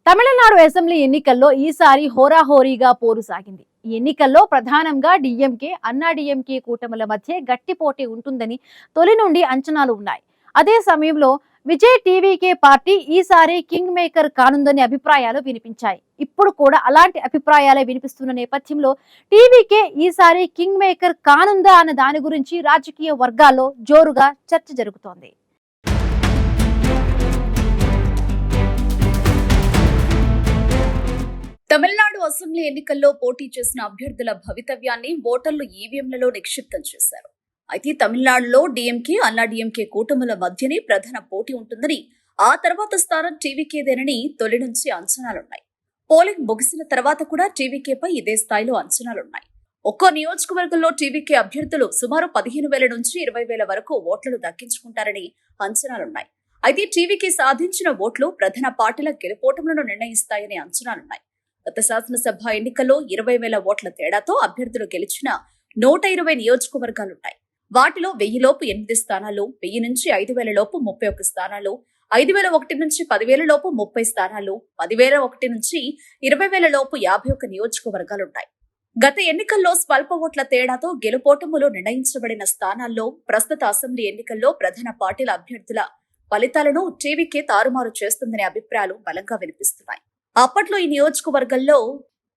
Tamil Nadu assembly ఎన్నికల్లో ఈసారి హోరాహోరీగా పోరు సాగింది. ఈ ఎన్నికల్లో ప్రధానంగా డిఎంకే, అన్నాడీఎంకే కూటముల మధ్య గట్టి పోటీ ఉంటుందని తొలి నుండి అంచనాలు ఉన్నాయి. అదే సమయంలో విజయ్ టీవీకే పార్టీ ఈసారి కింగ్ మేకర్ కానుందని అభిప్రాయాలు వినిపించాయి. ఇప్పుడు కూడా అలాంటి అభిప్రాయాలే వినిపిస్తున్న నేపథ్యంలో టీవీకే ఈసారి కింగ్ మేకర్ కానుందా అన్న దాని గురించి రాజకీయ వర్గాల్లో జోరుగా చర్చ జరుగుతోంది. తమిళనాడు అసెంబ్లీ ఎన్నికల్లో పోటీ చేసిన అభ్యర్థుల భవితవ్యాన్ని ఓటర్లు ఈవీఎంలలో నిక్షిప్తం చేశారు. అయితే తమిళనాడులో డీఎంకే, అన్నాడీఎంకే కూటముల మధ్యనే ప్రధాన పోటీ ఉంటుందని, ఆ తర్వాత స్థానం టీవీకేదేనని తొలి నుంచి అంచనాలున్నాయి. పోలింగ్ ముగిసిన తర్వాత కూడా టీవీకేపై ఇదే స్థాయిలో అంచనాలున్నాయి. ఒక్కో నియోజకవర్గంలో టీవీకే అభ్యర్థులు సుమారు 15,000 నుంచి 20,000 వరకు ఓట్లను దక్కించుకుంటారని అంచనాలున్నాయి. అయితే టీవీకే సాధించిన ఓట్లు ప్రధాన పార్టీల గెలుపోటములను నిర్ణయిస్తాయనే అంచనాలున్నాయి. గత శాసనసభ ఎన్నికల్లో 20,000 ఓట్ల తేడాతో అభ్యర్థులు గెలిచిన 120 నియోజకవర్గాలున్నాయి. వాటిలో 1000 లోపు 8 స్థానాలు, 1000 నుంచి 5,000 లోపు 31 స్థానాలు, 5,001 నుంచి 10,000 లోపు 30 స్థానాలు, 10,001 నుంచి 20,000 లోపు 51 నియోజకవర్గాలున్నాయి. గత ఎన్నికల్లో స్వల్ప ఓట్ల తేడాతో గెలుపోటములు నిర్ణయించబడిన స్థానాల్లో ప్రస్తుత అసెంబ్లీ ఎన్నికల్లో ప్రధాన పార్టీల అభ్యర్థుల ఫలితాలను టీవీకే తారుమారు చేస్తుందనే అభిప్రాయాలు బలంగా వినిపిస్తున్నాయి. అప్పట్లో ఈ నియోజకవర్గంలో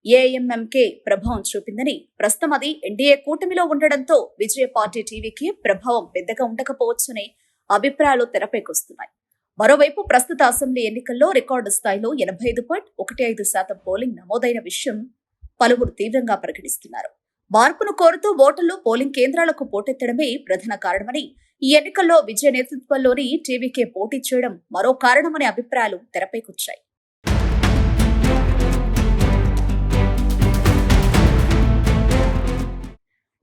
ఏఎంఎంకే ప్రభావం చూపిందని, ప్రస్తుతం అది ఎన్డీఏ కూటమిలో ఉండడంతో విజయ పార్టీ టీవీకి ప్రభావం పెద్దగా ఉండకపోవచ్చనే అభిప్రాయాలు తెరపైకొస్తున్నాయి. మరోవైపు ప్రస్తుత అసెంబ్లీ ఎన్నికల్లో రికార్డు స్థాయిలో 85.15% పోలింగ్ నమోదైన విషయం పలువురు తీవ్రంగా ప్రకటిస్తున్నారు. మార్పును కోరుతూ ఓటర్లు పోలింగ్ కేంద్రాలకు పోటెత్తడమే ప్రధాన కారణమని, ఈ ఎన్నికల్లో విజయ నేతృత్వంలోని టీవీకే పోటీ చేయడం మరో కారణమనే అభిప్రాయాలు తెరపైకొచ్చాయి.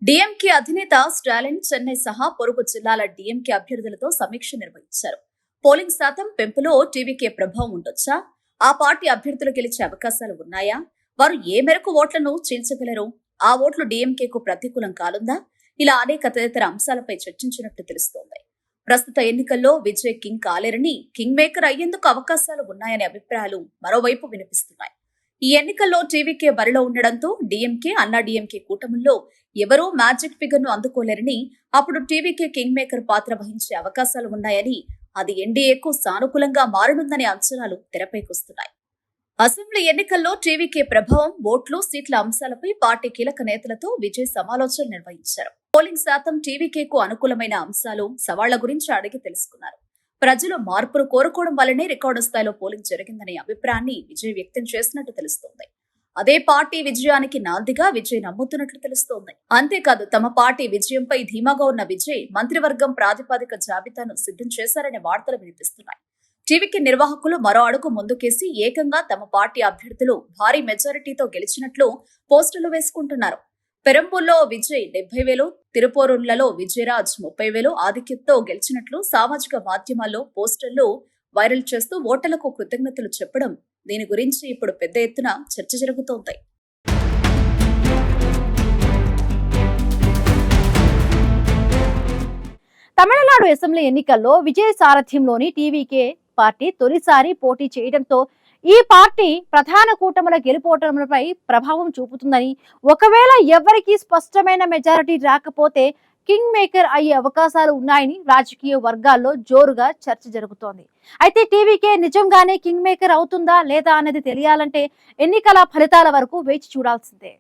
డీఎంకే అధినేత స్టాలిన్ చెన్నై సహా పొరుగు జిల్లాల డీఎంకే అభ్యర్థులతో సమీక్ష నిర్వహించారు. పోలింగ్ శాతం పెంపులో టీవీకే ప్రభావం ఉండొచ్చా? ఆ పార్టీ అభ్యర్థులు గెలిచే అవకాశాలు ఉన్నాయా? వారు ఏ మేరకు ఓట్లను చీల్చగలరు? ఆ ఓట్లు డీఎంకేకు ప్రతికూలం కానుందా? ఇలా అనేక తదితర అంశాలపై చర్చించినట్టు తెలుస్తోంది. ప్రస్తుత ఎన్నికల్లో విజయ్ కింగ్ కాలేరని, కింగ్ మేకర్ అయ్యేందుకు అవకాశాలు ఉన్నాయనే అభిప్రాయాలు మరోవైపు వినిపిస్తున్నాయి. ఈ ఎన్నికల్లో టీవీకే బరిలో ఉండడంతో డీఎంకే, అన్నాడీఎంకే కూటముల్లో ఎవరూ మ్యాజిక్ ఫిగర్ ను అందుకోలేరని, అప్పుడు టీవీకే కింగ్ మేకర్ పాత్ర వహించే అవకాశాలు ఉన్నాయని, అది ఎన్డీఏకు సానుకూలంగా మారనుందనే అంచనాలు తెరపైకొస్తున్నాయి. అసెంబ్లీ ఎన్నికల్లో టీవీకే ప్రభావం, ఓట్లు, సీట్ల అంశాలపై పార్టీ కీలక నేతలతో విజయ్ సమాలోచనలు నిర్వహించారు. పోలింగ్ శాతం, టీవీకేకు అనుకూలమైన అంశాలు, సవాళ్ల గురించి అడిగి తెలుసుకున్నారు. ప్రజలు మార్పును కోరుకోవడం వల్లనే రికార్డు స్థాయిలో పోలింగ్ జరిగిందనే అభిప్రాయాన్ని విజయ్ వ్యక్తం చేసినట్టు తెలుస్తోంది. అదే పార్టీ విజయానికి నాందిగా విజయ్ నమ్ముతున్నట్లు తెలుస్తోంది. అంతేకాదు, తమ పార్టీ విజయంపై ధీమాగా ఉన్న విజయ్ మంత్రివర్గం ప్రాతిపదిక జాబితాను సిద్ధం చేశారనే వార్తలు వినిపిస్తున్నాయి. టీవీకి నిర్వాహకులు మరో అడుగు ముందుకేసి ఏకంగా తమ పార్టీ అభ్యర్థులు భారీ మెజారిటీతో గెలిచినట్లు పోస్టులు వేసుకుంటున్నారు. పెరంబూల్లో విజయ్ 70,000, తిరుపూరులలో విజయరాజ్ 30,000 ఆధిక్యతతో గెలిచినట్లు సామాజిక మాధ్యమాల్లో పోస్టర్లు వైరల్ చేస్తూ ఓటర్లకు కృతజ్ఞతలు చెప్పడం, దీని గురించి ఇప్పుడు పెద్ద ఎత్తున చర్చ జరుగుతోంది. తమిళనాడు అసెంబ్లీ ఎన్నికల్లో విజయ్ సారథ్యంలోని టీవీకే పార్టీ తొలిసారి పోటీ చేయడంతో ఈ పార్టీ ప్రధాన కూటముల గెలుపోటములపై ప్రభావం చూపుతుందని, ఒకవేళ ఎవరికి స్పష్టమైన మెజారిటీ రాకపోతే కింగ్ మేకర్ అయ్యే అవకాశాలు ఉన్నాయని రాజకీయ వర్గాల్లో జోరుగా చర్చ జరుగుతోంది. అయితే టీవీకే నిజంగానే కింగ్ మేకర్ అవుతుందా లేదా అనేది తెలియాలంటే ఎన్నికల ఫలితాల వరకు వేచి చూడాల్సిందే.